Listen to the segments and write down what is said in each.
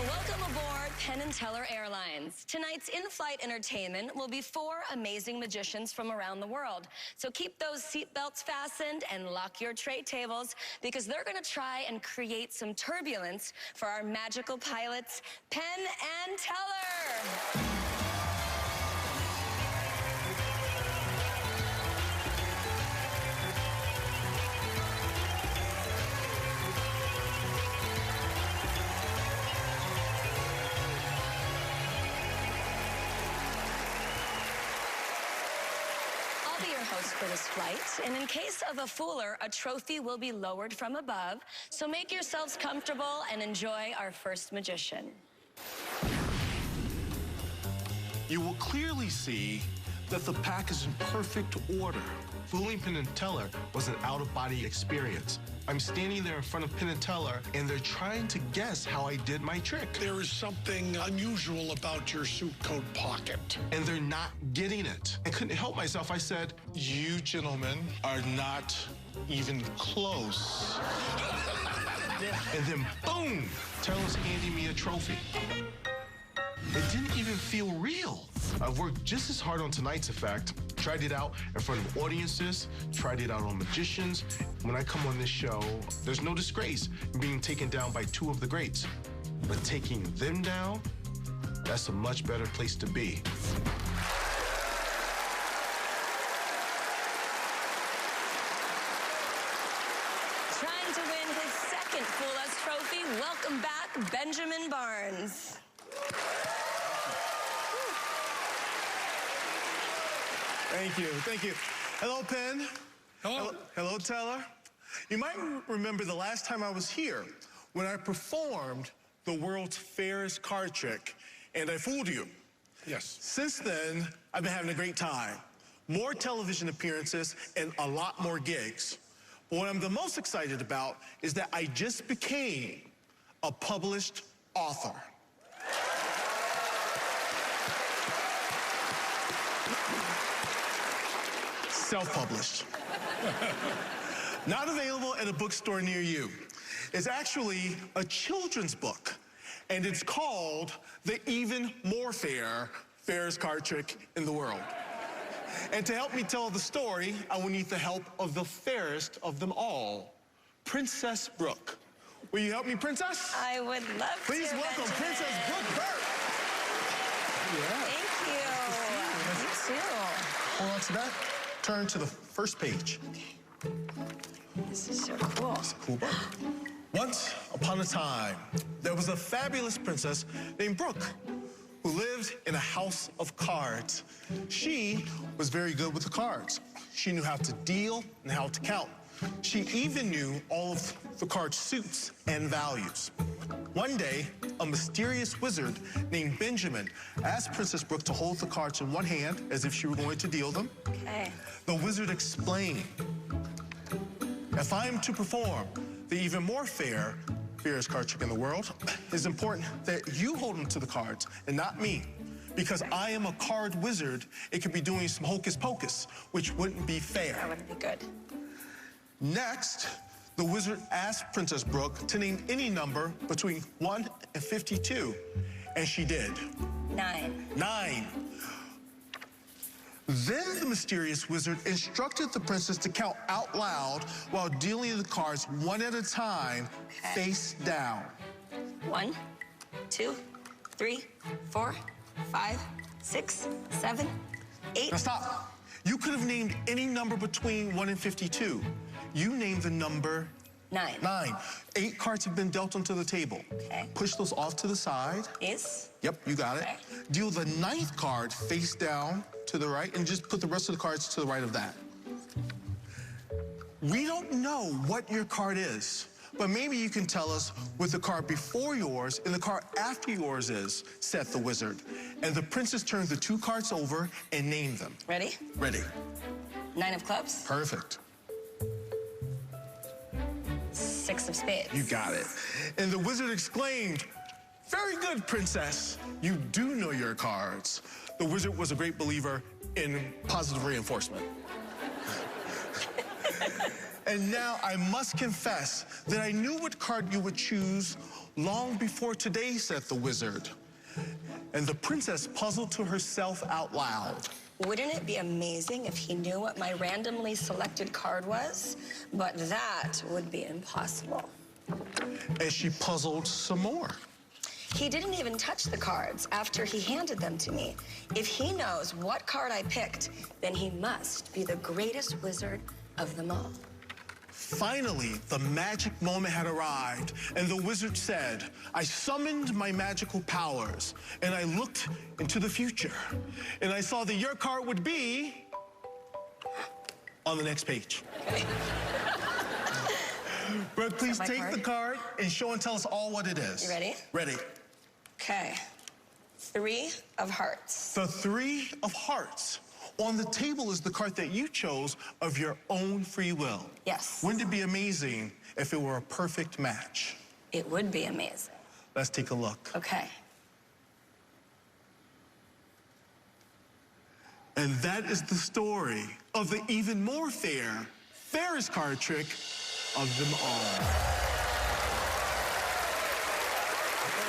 Welcome aboard Penn Teller Airlines. Tonight's in-flight entertainment will be 4 amazing magicians from around the world. So keep those seatbelts fastened and lock your tray tables because they're going to try and create some turbulence for our magical pilots, Penn and Teller. Host for this flight, and in case of a fooler, a trophy will be lowered from above. So make yourselves comfortable and enjoy our first magician. You will clearly see that the pack is in perfect order. Fooling Penn and Teller was an out-of-body experience. I'm standing there in front of Penn and Teller, and they're trying to guess how I did my trick. There is something unusual about your suit coat pocket. And they're not getting it. I couldn't help myself. I said, "You gentlemen are not even close." And then, boom, Teller's handing me a trophy. It didn't even feel real. I've worked just as hard on tonight's effect, tried it out in front of audiences, tried it out on magicians. When I come on this show, there's no disgrace in being taken down by 2 of the greats. But taking them down, that's a much better place to be. Trying to win his second Fool Us trophy, welcome back, Benjamin Barnes. Thank you, thank you. Hello, Penn. Hello. Hello, Teller. You might remember the last time I was here when I performed the world's fairest card trick, and I fooled you. Yes. Since then, I've been having a great time. More television appearances and a lot more gigs. But what I'm the most excited about is that I just became a published author. Self-published. Not available at a bookstore near you. It's actually a children's book, and it's called The Even More Fairest Card Trick in the World. And to help me tell the story, I will need the help of the fairest of them all, Princess Brooke. Will you help me, Princess? I would love to. Please welcome Benjamin. Princess Brooke Burke. Yeah. Thank you. You too. Hold on to that. Turn to the first page. Okay. This is so cool. It's a cool book. Once upon a time, there was a fabulous princess named Brooke who lived in a house of cards. She was very good with the cards. She knew how to deal and how to count. She even knew all of the card suits and values. One day, a mysterious wizard named Benjamin asked Princess Brooke to hold the cards in one hand as if she were going to deal them. Okay. The wizard explained, if I am to perform the even more fairest card trick in the world, it's important that you hold them to the cards and not me. Because I am a card wizard, it could be doing some hocus pocus, which wouldn't be fair. That wouldn't be good. Next, the wizard asked Princess Brooke to name any number between 1 and 52, and she did. 9. 9. Then the mysterious wizard instructed the princess to count out loud while dealing the cards one at a time, face down. 1, 2, 3, 4, 5, 6, 7, 8. Now stop. You could have named any number between 1 and 52. You named the number 9. 9. 8 cards have been dealt onto the table. Okay. Push those off to the side. Is? Yep, you got it. Okay. Deal the 9th card face down to the right and just put the rest of the cards to the right of that. We don't know what your card is, but maybe you can tell us what the card before yours and the card after yours is, said the wizard. And the princess turned the 2 cards over and named them. Ready? Ready. 9 of clubs. Perfect. 6 of spades. You got it. And the wizard exclaimed, very good, princess. You do know your cards. The wizard was a great believer in positive reinforcement. And now I must confess that I knew what card you would choose long before today, said the wizard. And the princess puzzled to herself out loud. Wouldn't it be amazing if he knew what my randomly selected card was? But that would be impossible. And she puzzled some more. He didn't even touch the cards after he handed them to me. If he knows what card I picked, then he must be the greatest wizard of them all. Finally, the magic moment had arrived, and the wizard said, I summoned my magical powers, and I looked into the future, and I saw that your card would be on the next page. Brooke, please take the card and show and tell us all what it is. You ready? Ready. Okay. 3 of hearts. The 3 of hearts. On the table is the card that you chose of your own free will. Yes. Wouldn't it be amazing if it were a perfect match? It would be amazing. Let's take a look. Okay. And that is the story of the even more fairest card trick of them all.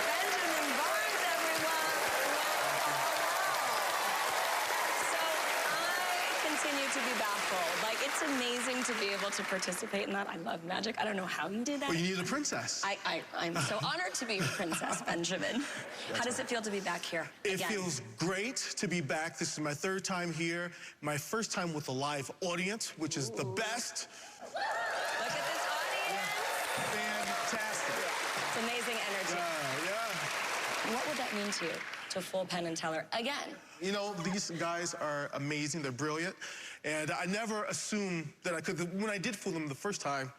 Benjamin Barnes, everyone. So I continue to be baffled. Like, it's amazing to be able to participate in that. I love magic. I don't know how you did that. Well, you need a princess. I'm so honored to be your princess, Benjamin. How does it feel to be back here It again? feels great to be back. This is my 3rd time here. My 1st time with a live audience, which is the best. Look at this audience. Fantastic. It's amazing energy. Yeah. What would that mean to you, to fool Penn and Teller again? You know, these guys are amazing. They're brilliant. And I never assumed that I could. When I did fool them the first time,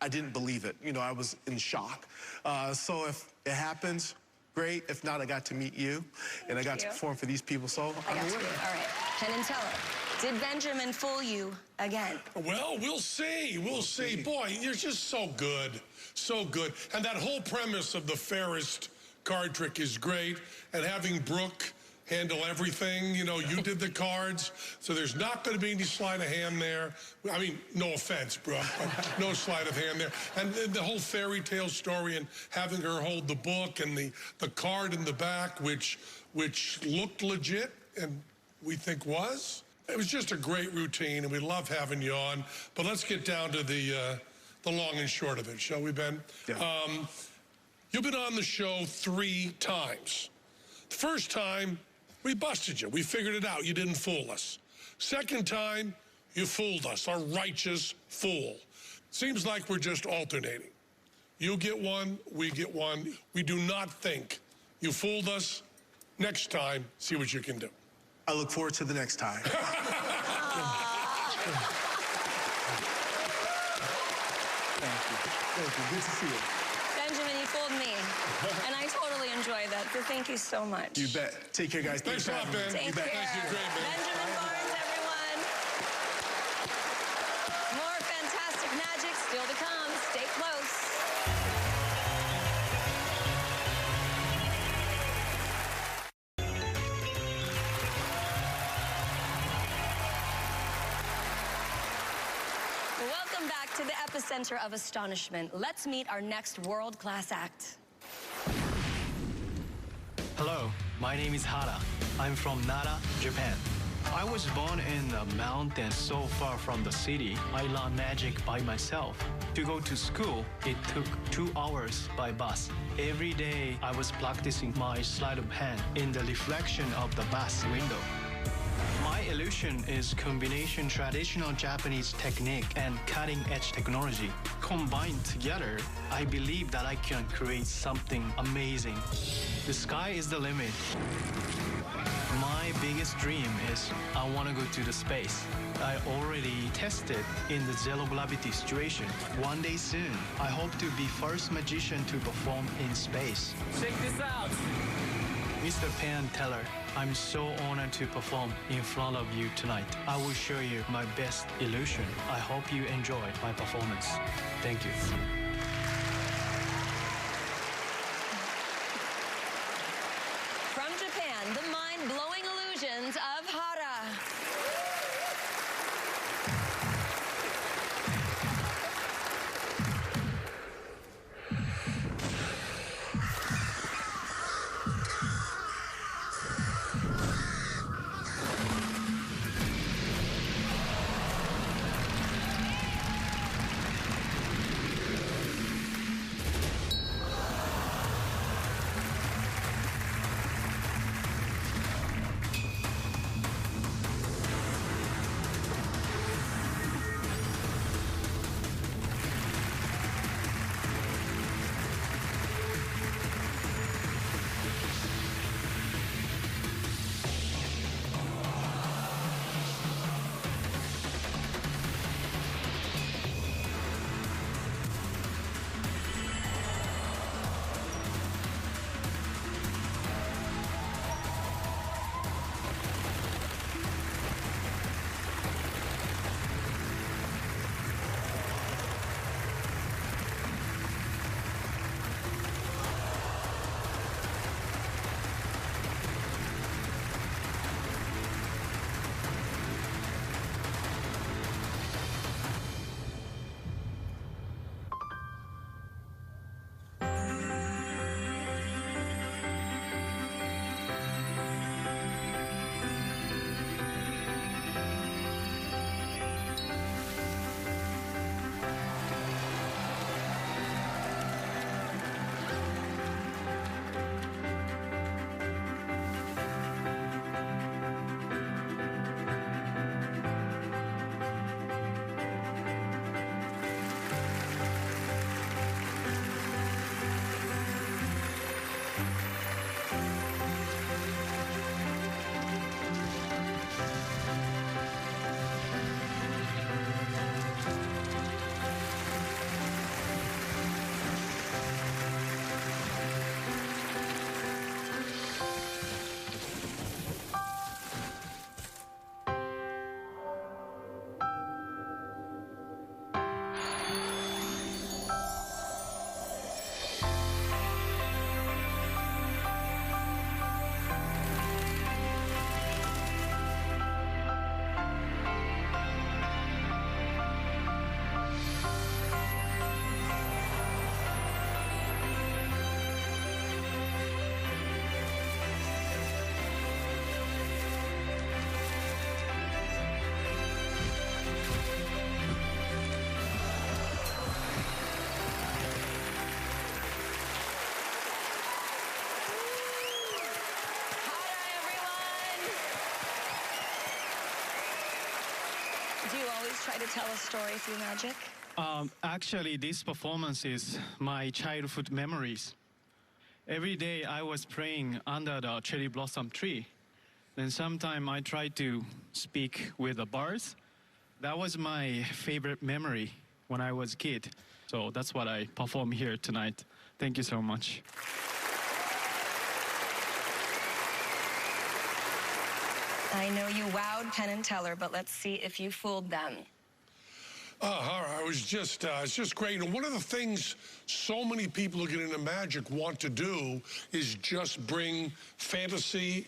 I didn't believe it. You know, I was in shock. So if it happens, great. If not, I got to meet you, and I got to perform for these people. So I got to be. All right. Penn and Teller, did Benjamin fool you again? Well, we'll see. We'll see. Boy, you're just so good. So good. And that whole premise of the fairest card trick is great. And having Brooke handle everything, you know, you did the cards, so there's not going to be any sleight of hand there. I mean, no offense, Brooke, but no sleight of hand there. And the whole fairy tale story and having her hold the book and the card in the back, which looked legit and we think was. It was just a great routine, and we love having you on. But let's get down to the long and short of it, shall we, Ben? Yeah. You've been on the show 3 times. The first time, we busted you. We figured it out. You didn't fool us. Second time, you fooled us, a righteous fool. Seems like we're just alternating. You get one, we get one. We do not think you fooled us. Next time, see what you can do. I look forward to the next time. Thank you. Good to see you. Benjamin, you fooled me. And I totally enjoyed that, so thank you so much. You bet. Take care, guys. Thanks a lot, Ben. Take care. Thank you. Great, man. Benjamin Barnes, everyone. More fantastic magic still to come. Stay close. Welcome back to the epicenter of astonishment. Let's meet our next world-class act. Hello, my name is Hara. I'm from Nara, Japan. I was born in a mountain so far from the city. I learned magic by myself. To go to school, it took 2 hours by bus. Every day, I was practicing my sleight of hand in the reflection of the bus window. My illusion is combination traditional Japanese technique and cutting-edge technology. Combined together, I believe that I can create something amazing. The sky is the limit. My biggest dream is I want to go to the space. I already tested in the zero gravity situation. One day soon, I hope to be first magician to perform in space. Check this out! Mr. Penn Teller, I'm so honored to perform in front of you tonight. I will show you my best illusion. I hope you enjoy my performance. Thank you. From Japan, the mind-blowing illusions of Hara. always try to tell a story through magic? Actually, this performance is my childhood memories. Every day I was praying under the cherry blossom tree. Then sometime I tried to speak with the birds. That was my favorite memory when I was a kid. So that's what I perform here tonight. Thank you so much. I know you wowed Penn and Teller, but let's see if you fooled them. Hara, it's just great. And one of the things so many people who get into magic want to do is just bring fantasy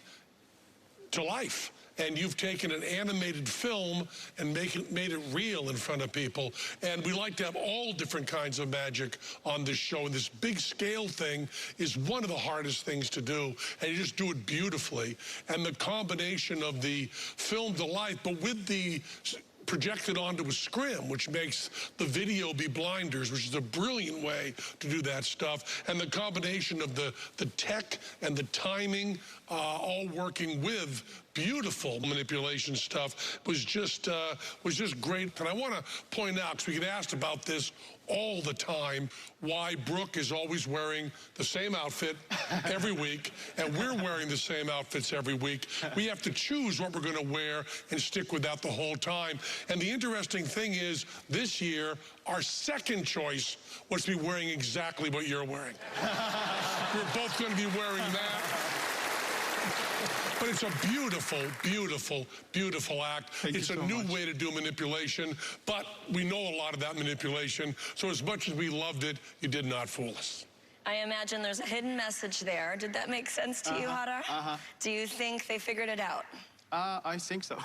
to life. And you've taken an animated film and made it real in front of people. And we like to have all different kinds of magic on this show. And this big scale thing is one of the hardest things to do. And you just do it beautifully. And the combination of the film to life, but with the projected onto a scrim, which makes the video be blinders, which is a brilliant way to do that stuff. And the combination of the tech and the timing all working with beautiful manipulation stuff was just great. And I want to point out, because we get asked about this all the time, why Brooke is always wearing the same outfit every week, and we're wearing the same outfits every week. We have to choose what we're going to wear and stick with that the whole time. And the interesting thing is, this year, our second choice was to be wearing exactly what you're wearing. We're both going to be wearing that. But it's a beautiful, beautiful, beautiful act. It's a new way to do manipulation, but we know a lot of that manipulation. So as much as we loved it, you did not fool us. I imagine there's a hidden message there. Did that make sense to you, Hara? Do you think they figured it out? I think so.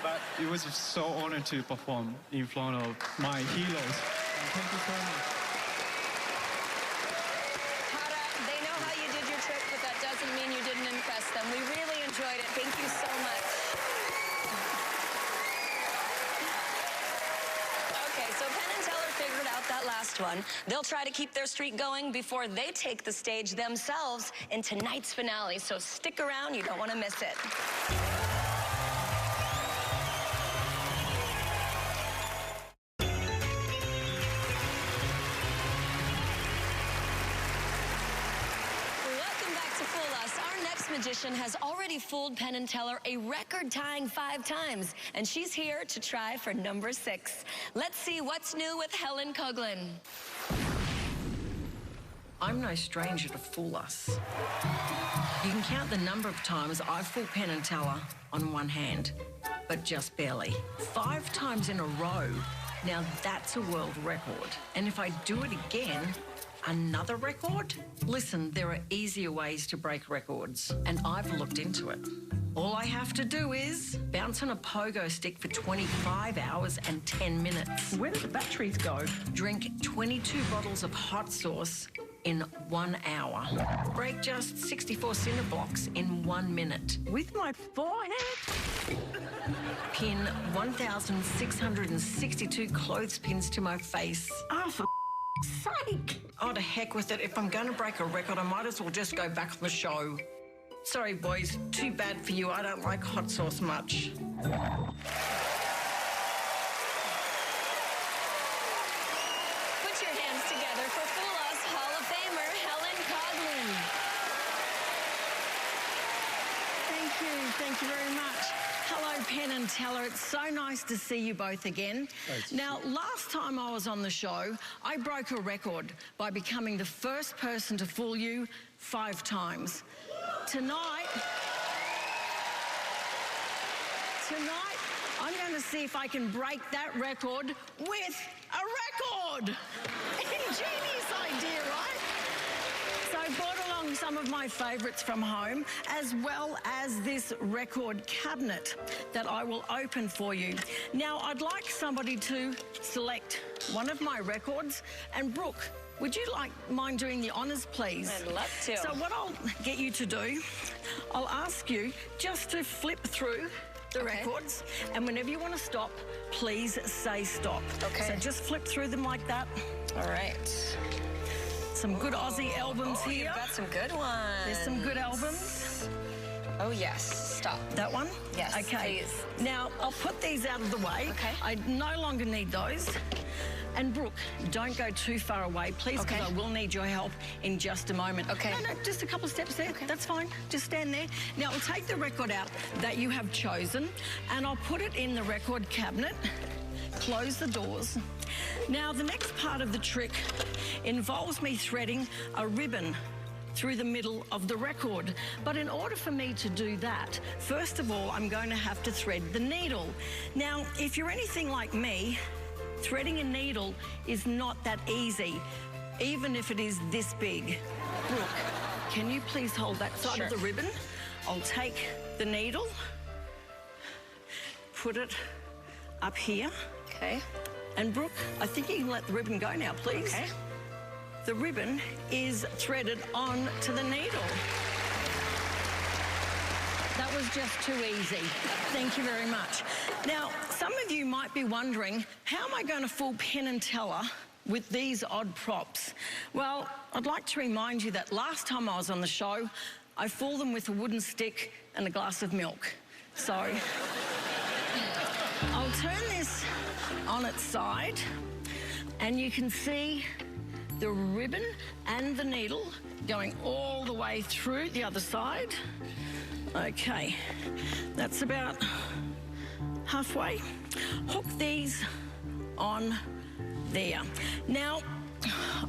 But it was so honored to perform in front of my heroes. Thank you so much. They know how you did your trick, but that doesn't mean you didn't impress them. We really enjoyed it. Thank you so much. Okay, so Penn and Teller figured out that last one. They'll try to keep their streak going before they take the stage themselves in tonight's finale. So stick around. You don't want to miss it. Magician has already fooled Penn and Teller a record-tying 5 times, and she's here to try for number 6. Let's see what's new with Helen Coghlan. I'm no stranger to fool us. You can count the number of times I've fooled Penn and Teller on one hand, but just barely. 5 times in a row. Now that's a world record. And if I do it again, another record? Listen, there are easier ways to break records, and I've looked into it. All I have to do is bounce on a pogo stick for 25 hours and 10 minutes. Where do the batteries go? Drink 22 bottles of hot sauce in 1 hour. Break just 64 cinder blocks in 1 minute. With my forehead? Pin 1,662 clothespins to my face. Oh, for sake. Oh, to heck with it. If I'm going to break a record, I might as well just go back on the show. Sorry, boys. Too bad for you. I don't like hot sauce much. Put your hands together for Fool Us Hall of Famer Helen Coghlan. Thank you very much. Hello, Penn and Teller. It's so nice to see you both again. Now, last time I was on the show, I broke a record by becoming the first person to fool you 5 times. Tonight, I'm going to see if I can break that record with a record. Ingenious idea, right? So I brought along some of my favourites from home, as well as this record cabinet that I will open for you. Now, I'd like somebody to select one of my records. And Brooke, would you mind doing the honours, please? I'd love to. So what I'll get you to do, I'll ask you just to flip through the records, and whenever you want to stop, please say stop. Okay. So just flip through them like that. All right. Some good Aussie albums here. You've got some good ones. There's some good albums. Oh, yes. Stop. That one? Yes, Okay. please. Now, I'll put these out of the way. Okay. I no longer need those. And Brooke, don't go too far away, please, because Okay. I will need your help in just a moment. Okay. No, just a couple of steps there. Okay. That's fine. Just stand there. Now, I'll take the record out that you have chosen, and I'll put it in the record cabinet. Close the doors. Now, the next part of the trick involves me threading a ribbon through the middle of the record. But in order for me to do that, first of all, I'm going to have to thread the needle. Now, if you're anything like me, threading a needle is not that easy, even if it is this big. Brooke, can you please hold that side of the ribbon? I'll take the needle, put it up here. Okay. And Brooke, I think you can let the ribbon go now, please. Okay. The ribbon is threaded onto the needle. That was just too easy. Thank you very much. Now, some of you might be wondering, how am I going to fool Penn and Teller with these odd props? Well, I'd like to remind you that last time I was on the show, I fooled them with a wooden stick and a glass of milk. So, I'll turn this on its side, and you can see the ribbon and the needle going all the way through the other side. Okay, that's about halfway. Hook these on there. Now,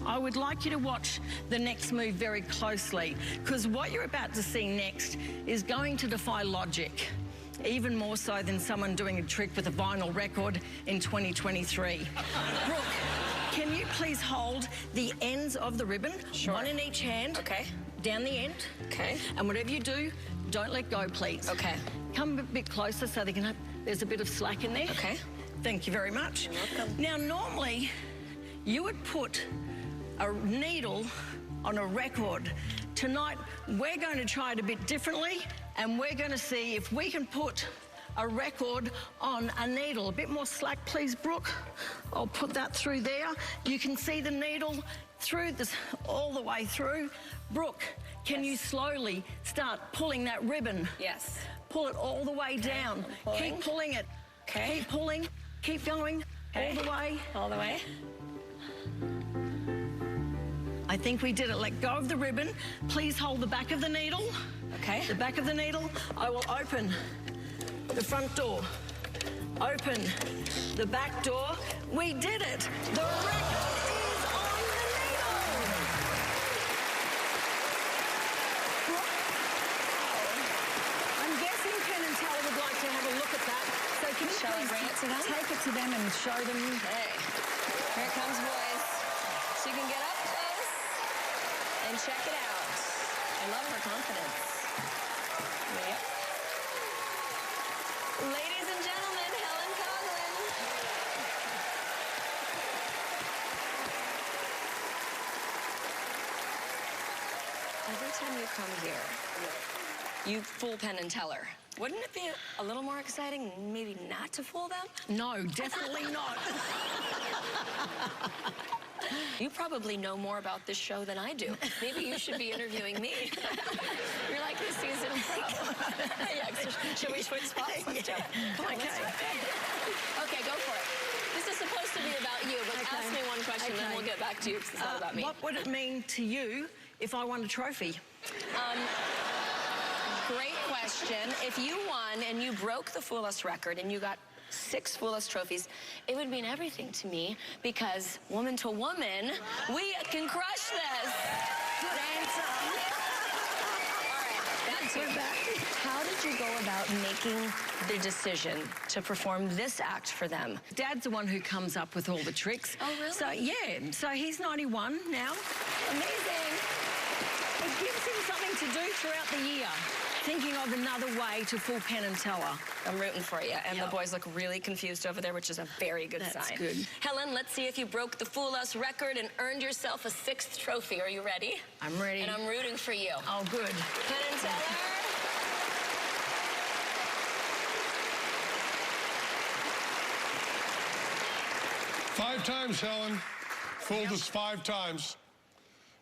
I would like you to watch the next move very closely, because what you're about to see next is going to defy logic, even more so than someone doing a trick with a vinyl record in 2023. Brooke, can you please hold the ends of the ribbon, one in each hand, Okay. down the end, Okay. and whatever you do, don't let go, please. Okay. Come a bit closer so they can have, there's a bit of slack in there. Okay. Thank you very much. You're welcome. Now, normally, you would put a needle on a record. Tonight, we're going to try it a bit differently, and we're going to see if we can put a record on a needle. A bit more slack, please, Brooke. I'll put that through there. You can see the needle through this, all the way through. Brooke, can you slowly start pulling that ribbon? Yes. Pull it all the way down. Pulling. Keep pulling it. Okay. Keep pulling. Keep going. Okay. All the way. All the way. I think we did it. Let go of the ribbon. Please hold the back of the needle. Okay. The back of the needle. I will open the front door. Open the back door. We did it. The record is on the needle. I'm guessing Penn and Teller would like to have a look at that. So can you Shall I please bring it to them? take it to them and show them? Hey, here it comes, boys. So you can get up close and check it out. I love her confidence. Yep. Ladies and gentlemen, Helen Coghlan. Every time you come here, you fool Penn and Teller. Wouldn't it be a little more exciting maybe not to fool them? No, definitely not. You probably know more about this show than I do. Maybe you should be interviewing me. You're like the season pro. Yeah, so should we switch spots? Let's do it. Come on, let's do it. Okay, go for it. This is supposed to be about you, but ask me one question, then we'll get back to you, because it's not about me. What would it mean to you if I won a trophy? Great question. If you won and you broke the Fool Us record and you got 6 Fool Us trophies, it would mean everything to me, because woman to woman, we can crush this. Good answer. All right, that's We're it. back. How did you go about making the decision to perform this act for them? Dad's the one who comes up with all the tricks. Oh, really? So, yeah. So he's 91 now. Amazing. It gives him something to do throughout the year. Thinking of another way to fool Penn and Teller. I'm rooting for you. And Yep. the boys look really confused over there, which is a very good That's sign. good. Helen, let's see if you broke the Fool Us record and earned yourself a 6th trophy. Are you ready? I'm ready. And I'm rooting for you. Oh, good. Penn and Teller. Five times, Helen. Fooled us 5 times.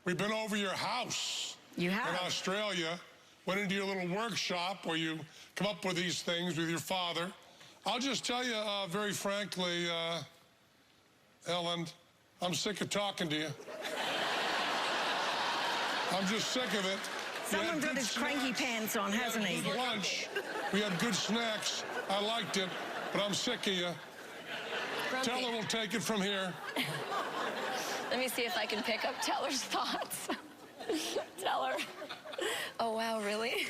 We've been over your house You have? in Australia. went into your little workshop where you come up with these things with your father. I'll just tell you very frankly, Helen, I'm sick of talking to you. I'm just sick of it. Someone's got his cranky pants on, hasn't he? We had good lunch. We had good snacks. I liked it, but I'm sick of you. Grumpy. Teller will take it from here. Let me see if I can pick up Teller's thoughts. Teller. Oh, wow, really?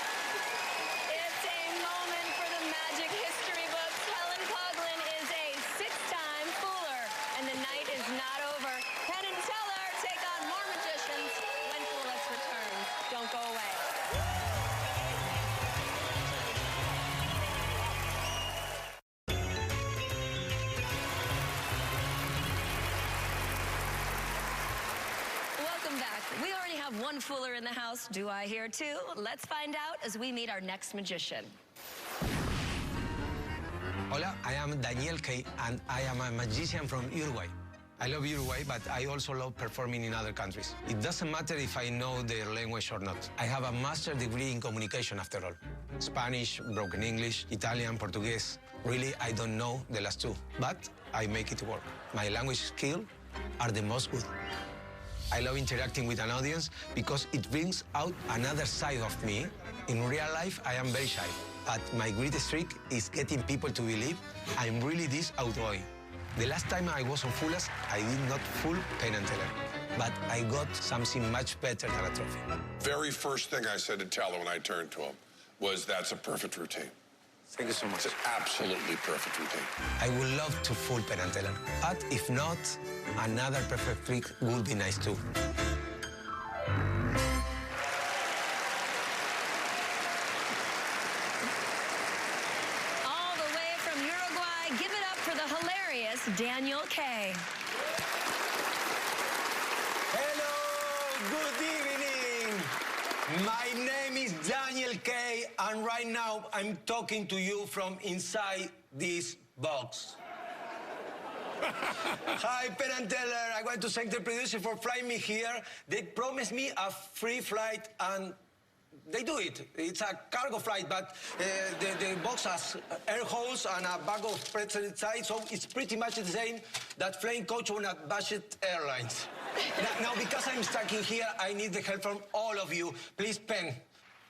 It's a moment for the magic history books. Helen Coghlan is a six-time Fooler, and the night is not over. Penn and Teller take on more magicians when Foolus returns. Don't go away. Welcome back. We already have one Fooler in the house. Do I hear two? Let's find out as we meet our next magician. Hola, I am Daniel K, and I am a magician from Uruguay. I love Uruguay, but I also love performing in other countries. It doesn't matter if I know their language or not. I have a master's degree in communication after all. Spanish, broken English, Italian, Portuguese. Really, I don't know the last two, but I make it work. My language skills are the most good. I love interacting with an audience because it brings out another side of me. In real life, I am very shy, but my greatest trick is getting people to believe I'm really this outgoing. The last time I was on Foolers, I did not fool Penn and Teller, but I got something much better than a trophy. Very first thing I said to Teller when I turned to him was, that's a perfect routine. Thank you so much. It's an absolutely perfect routine. I would love to fool Penn and Teller, but if not, another perfect trick would be nice too. All the way from Uruguay, give it up for the hilarious Daniel K. Hello, good evening. My name is Daniel K, and right now I'm talking to you from inside this box. Hi, Penn and Teller. I want to thank the producer for flying me here. They promised me a free flight, and they do it. It's a cargo flight, but the box has air holes and a bag of pretzel inside, so it's pretty much the same that flying coach on a budget airlines. Now, because I'm stuck in here, I need the help from all of you. Please, Penn,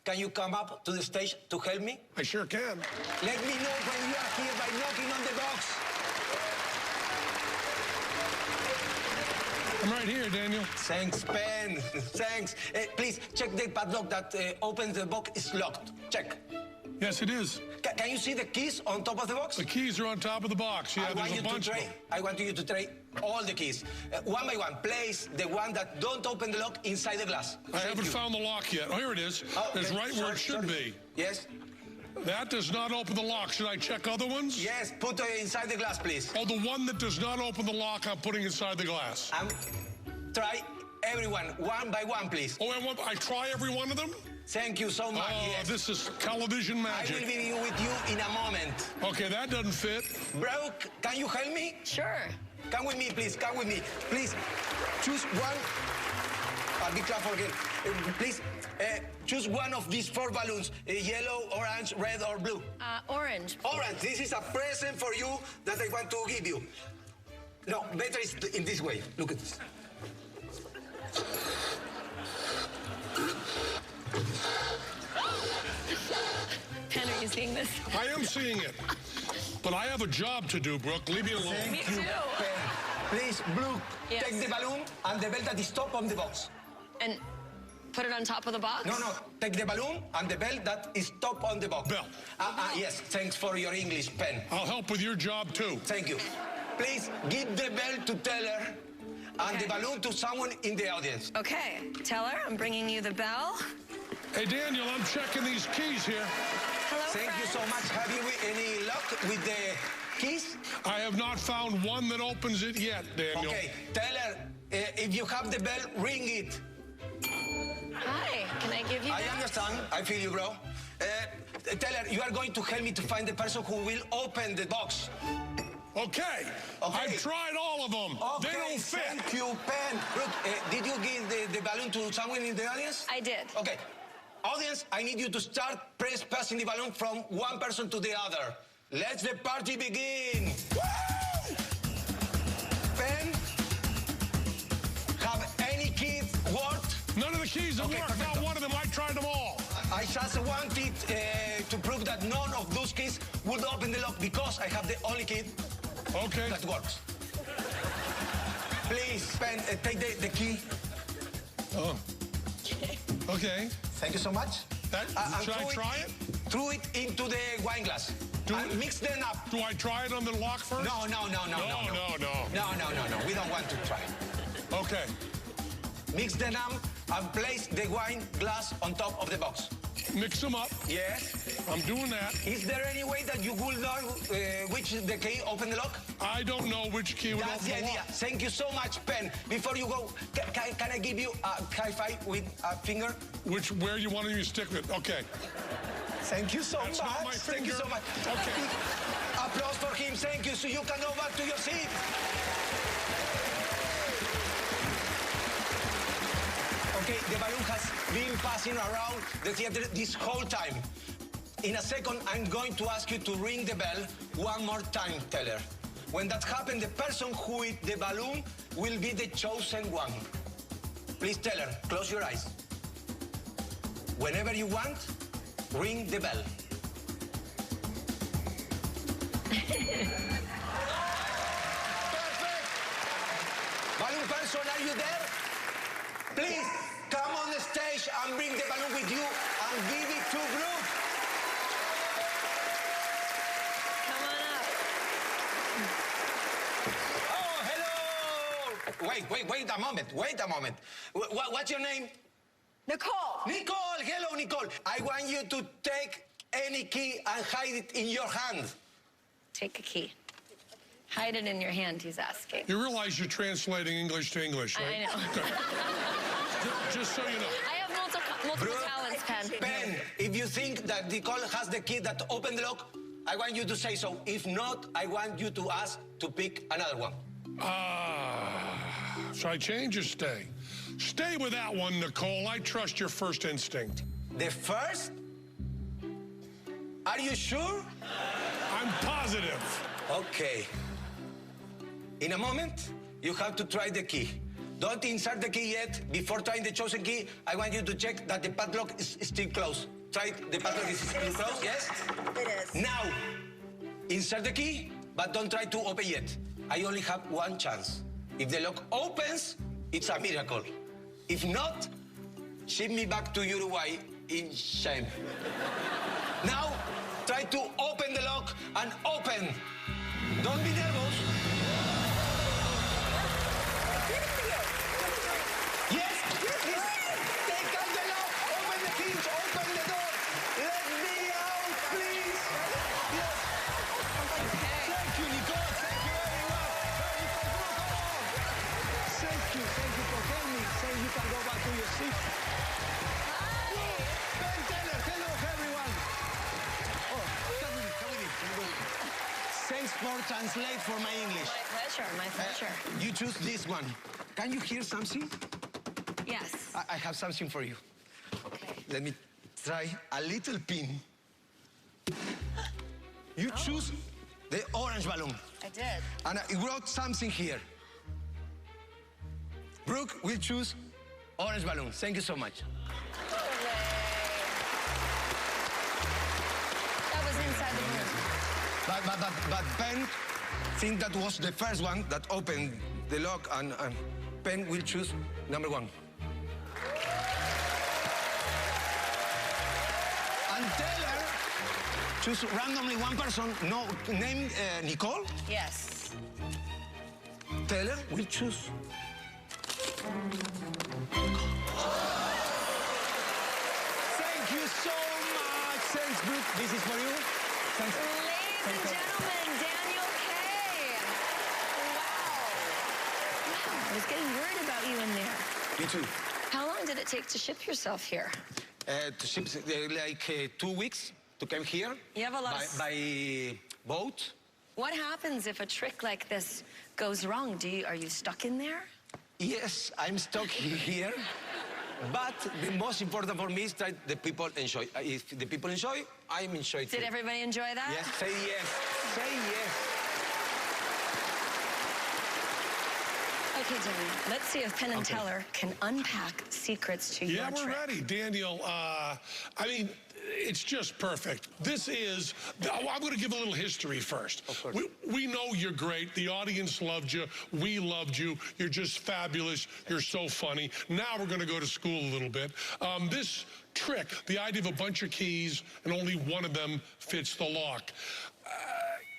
can you come up to the stage to help me? I sure can. Let me know when you are here by knocking on the box. I'm right here, Daniel. Thanks, Penn. Thanks. Please, check the padlock that opens the box is locked. Check. Yes, it is. Can you see the keys on top of the box? The keys are on top of the box. Yeah, there's a bunch of them. I want you to try all the keys. One by one. Place the one that don't open the lock inside the glass. I haven't found the lock yet. Oh, here it is. Oh, It's okay. right where it should be. Yes? That does not open the lock. Should I check other ones? Yes, put it inside the glass, please. Oh, the one that does not open the lock, I'm putting inside the glass. Try everyone, one by one, please. Oh, I try every one of them? Thank you so much. Oh, Yes. this is television I will magic. be with you in a moment. Okay, that doesn't fit. Bro, can you help me? Sure. Come with me, please. Come with me. Please, choose one. I'll be careful again. Please, choose one of these four balloons. Yellow, orange, red, or blue. Orange. Orange, this is a present for you that I want to give you. No, better is in this way. Look at this. Penn, are you seeing this? I am seeing it. But I have a job to do, Brooke. Leave me alone. Me Thank you, too. Penn. Please, Blue, Yes. take the balloon and the belt that is top on the box. And put it on top of the box? No, take the balloon and the belt that is top on the box. Belt. Yes, thanks for your English, Penn. I'll help with your job, too. Thank you. Please, give the belt to Teller and the balloon to someone in the audience. Okay. Teller, I'm bringing you the bell. Hey, Daniel, I'm checking these keys here. Hello, so much. Have you any luck with the keys? I have not found one that opens it yet, Daniel. Okay, Teller, if you have the bell, ring it. Hi, can I give you I that? understand. I feel you, bro. Teller, you are going to help me to find the person who will open the box. Okay. I've tried all of them. Okay, They don't fit. thank you, Penn. Look, did you give the balloon to someone in the audience? I did. Okay. Audience, I need you to start passing the balloon from one person to the other. Let the party begin. Woo! Penn, have any key worked? None of the keys have Okay, worked. perfecto. Not one of them. I tried them all. I just wanted to prove that none of those keys would open the lock because I have the only key Okay. that works. Please, Penn, take the key. Oh. Okay. Thank you so much. And Should I try it? Throw it into the wine glass. And mix them up. Do I try it on the lock first? No. No. No. We don't want to try. Okay. Mix them up and place the wine glass on top of the box. Mix them up. Yes. I'm doing that. Is there any way that you will know which the key open the lock? I don't know which key would That's open the the idea. lock. Thank you so much, Penn. Before you go, can I give you a high five with a finger? Where you want me to stick it? Okay. Thank you so That's much. not my Thank you finger. so much. Okay. Applause for him. Thank you. So you can go back to your seat. Okay, the balloon has been passing around the theater this whole time. In a second, I'm going to ask you to ring the bell one more time, Teller. When that happens, the person who hit the balloon will be the chosen one. Please, Teller, close your eyes. Whenever you want, ring the bell. Perfect! Balloon person, are you there? Please, come on the stage and bring the balloon with you and give it to Brooke. Come on up. Oh, hello! Wait a moment. What's your name? Nicole. Nicole, hello, Nicole. I want you to take any key and hide it in your hand. Take a key. Hide it in your hand, he's asking. You realize you're translating English to English, right? I know. Okay. Just so you know. I have multiple talents, Penn. Penn, if you think that Nicole has the key that opened the lock, I want you to say so. If not, I want you to ask to pick another one. Should I change or stay? Stay with that one, Nicole. I trust your first instinct. The first? Are you sure? I'm positive. Okay. In a moment, you have to try the key. Don't insert the key yet. Before trying the chosen key, I want you to check that the padlock is still closed. Try the padlock is still closed, yes? It is. Now, insert the key, but don't try to open yet. I only have one chance. If the lock opens, it's a miracle. If not, ship me back to Uruguay in shame. Now, try to open the lock and open. Don't be nervous. Yes, please. Take out the lock. Open the hinge. Open the door. Let me out, please. Yes. Thank you, Nicole. Thank you very much. Thank you for helping me. So you can go back to your seat. Penn Teller, hello everyone. Oh, come with me. Thanks for translate for my English. My pleasure. You choose this one. Can you hear something? Yes. I have something for you. Okay. Let me try a little pin. You choose the orange balloon. I did. And I wrote something here. Brooke will choose orange balloon. Thank you so much. That was inside the room. But Penn think that was the first one that opened the lock, and Penn will choose number one. And Taylor choose randomly one person, no name Nicole. Yes. Taylor will choose. Thank you so much. Thanks, Brooke. This is for you. Thanks. Ladies and gentlemen, Daniel Kay. Wow. I was getting worried about you in there. Me too. How long did it take to ship yourself here? To ship like 2 weeks to come here. You have a lot by boat. What happens if a trick like this goes wrong? Are you stuck in there? Yes, I'm stuck here. But the most important for me is that the people enjoy. If the people enjoy, I'm enjoying too. Did everybody enjoy that? Yes, say yes. Say yes. Okay, Daniel, let's see if Penn Teller can unpack secrets to your trick. Yeah, we're ready, Daniel. I mean, it's just perfect. This is, I'm going to give a little history first. Of course. We know you're great. The audience loved you. We loved you. You're just fabulous. You're so funny. Now we're going to go to school a little bit. This trick, the idea of a bunch of keys and only one of them fits the lock.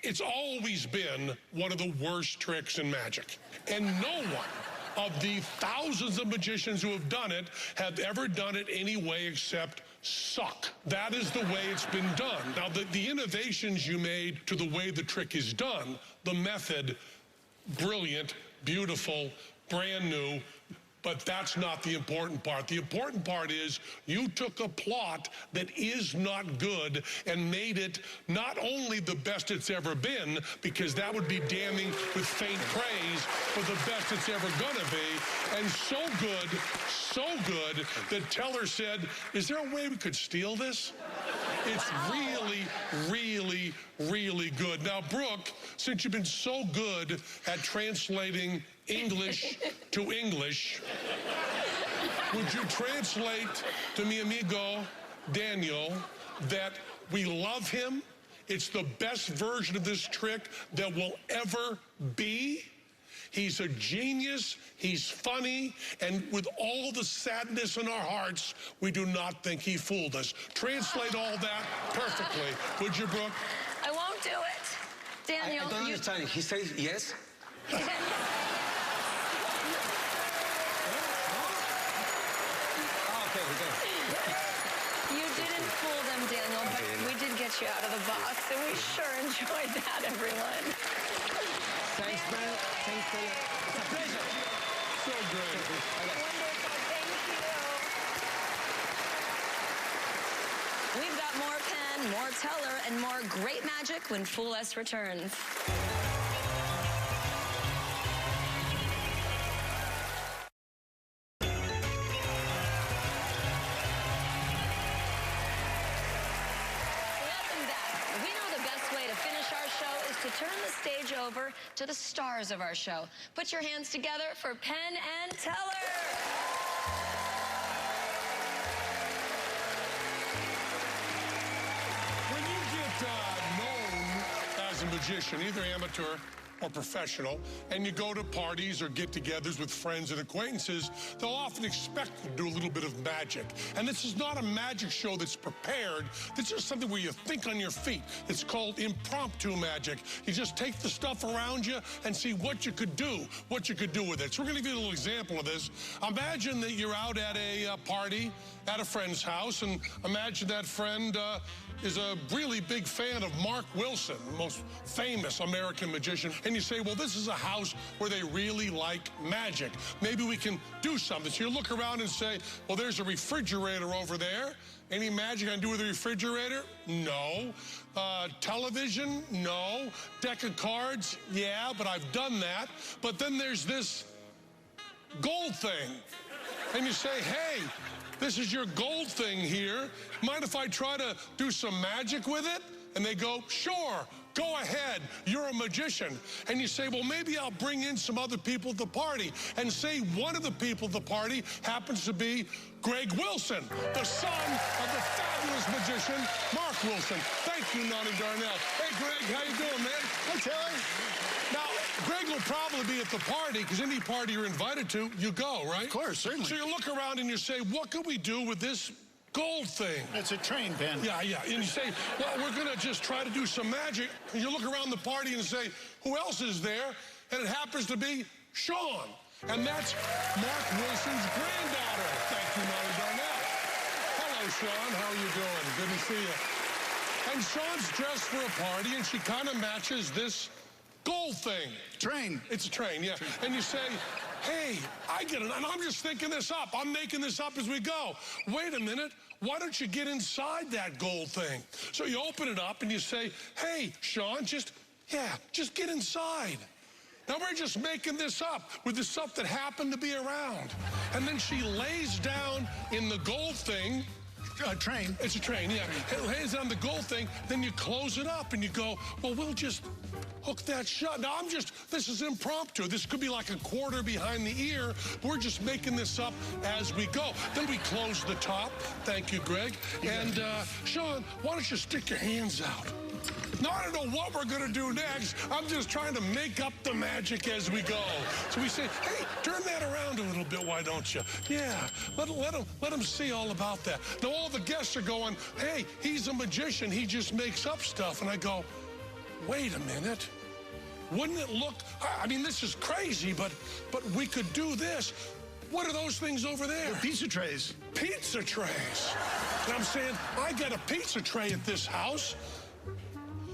It's always been one of the worst tricks in magic. And no one of the thousands of magicians who have done it have ever done it any way except suck. That is the way it's been done. Now, the innovations you made to the way the trick is done, the method, brilliant, beautiful, brand new, but that's not the important part. The important part is you took a plot that is not good and made it not only the best it's ever been, because that would be damning with faint praise for the best it's ever gonna be, and so good that Teller said, is there a way we could steal this? It's really, really, really good. Now, Brooke, since you've been so good at translating English to English, would you translate to mi amigo Daniel that we love him? It's the best version of this trick that will ever be. He's a genius, he's funny, and with all the sadness in our hearts, we do not think he fooled us. Translate all that perfectly. Would you, Brooke? I won't do it. Daniel, I don't understand. He says yes? You didn't fool them, Daniel, but we did get you out of the box, and we sure enjoyed that, everyone. Thanks, man. Thanks, Taylor. It's a pleasure. So good. Wonderful, thank you. We've got more Penn, more Teller, and more great magic when Fool Us returns. To turn the stage over to the stars of our show. Put your hands together for Penn and Teller. When you get known as a magician, either amateur or professional, and you go to parties or get-togethers with friends and acquaintances, they'll often expect you to do a little bit of magic. And this is not a magic show that's prepared. This is something where you think on your feet. It's called impromptu magic. You just take the stuff around you and see what you could do with it. So we're gonna give you a little example of this. Imagine that you're out at a party at a friend's house, and imagine that friend is a really big fan of Mark Wilson, the most famous American magician. And you say, well, this is a house where they really like magic. Maybe we can do something. So you look around and say, well, there's a refrigerator over there. Any magic I can do with a refrigerator? No. Television? No. Deck of cards? Yeah, but I've done that. But then there's this gold thing. And you say, hey, this is your gold thing here. Mind if I try to do some magic with it? And they go, sure, go ahead. You're a magician. And you say, well, maybe I'll bring in some other people at the party. And say one of the people at the party happens to be Greg Wilson, the son of the fabulous magician, Mark Wilson. Thank you, Nani Darnell. Hey, Greg, how you doing, man? Hi, Taylor. Now, Greg will probably be at the party, because any party you're invited to, you go, right? Of course, certainly. So you look around and you say, what can we do with this gold thing? It's a train, Penn. Yeah. And you say, well, we're going to just try to do some magic. And you look around the party and say, who else is there? And it happens to be Sean. And that's Mark Wilson's granddaughter. Thank you, Molly Darnell. Hello, Sean. How are you doing? Good to see you. And Sean's dressed for a party, and she kind of matches this gold thing. Train. It's a train, yeah. And you say, hey, I get it. And I'm just thinking this up. I'm making this up as we go. Wait a minute. Why don't you get inside that gold thing? So you open it up and you say, hey, Sean, just get inside. Now we're just making this up with the stuff that happened to be around. And then she lays down in the gold thing. A train. It's a train, yeah. It lays on the gold thing, then you close it up and you go, well, we'll just hook that shut. Now this is impromptu. This could be like a quarter behind the ear. We're just making this up as we go. Then we close the top. Thank you, Greg. And Sean, why don't you stick your hands out? Now, I don't know what we're going to do next. I'm just trying to make up the magic as we go. So we say, hey, turn that around a little bit, why don't you? Yeah, let them see all about that. Now, all the guests are going, hey, he's a magician. He just makes up stuff. And I go, wait a minute. Wouldn't it look, I mean, this is crazy, but we could do this. What are those things over there? They're pizza trays. Pizza trays. And I'm saying, I got a pizza tray at this house.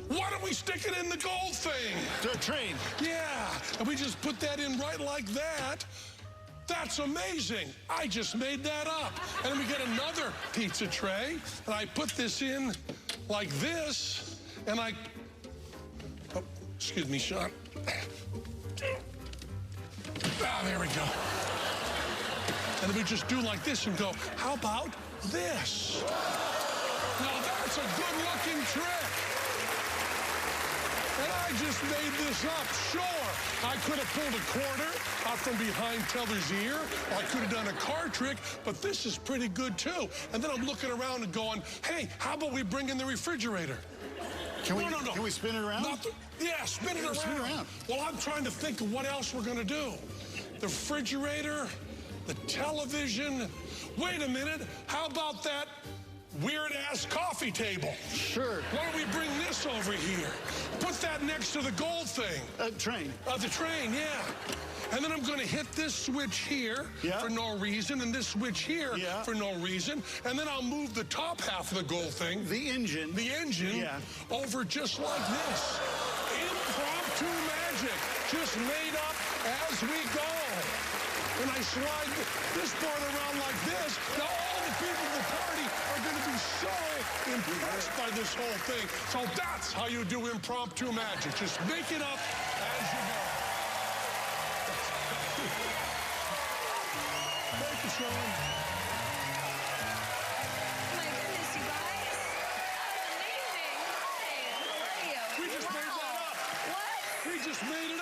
Why don't we stick it in the gold thing? The train. Yeah, and we just put that in right like that. That's amazing. I just made that up. And then we get another pizza tray, and I put this in like this, and oh, excuse me, Sean. Ah, there we go. And then we just do like this and go, how about this? Now that's a good-looking trick. And I just made this up. Sure, I could have pulled a quarter out from behind Teller's ear. I could have done a card trick, but this is pretty good, too. And then I'm looking around and going, hey, how about we bring in the refrigerator? Can No. Can we spin it around? Yeah, spin it around. Spin it around. Well, I'm trying to think of what else we're going to do. The refrigerator, the television. Wait a minute. How about that weird-ass coffee table? Sure. Why don't we bring this over here? Put that next to the gold thing. Train. The train, yeah. And then I'm going to hit this switch here for no reason, and this switch here for no reason. And then I'll move the top half of the gold thing. The engine. The engine over just like this. Impromptu magic, just made up as we go. And I slide this part around like this. Now all the people at the party are going to be so impressed by this whole thing. So that's how you do impromptu magic. Just make it up as you go. Thank you, Sean. My goodness, you guys. Amazing. Hi, how are you? We just made that up. What? We just made it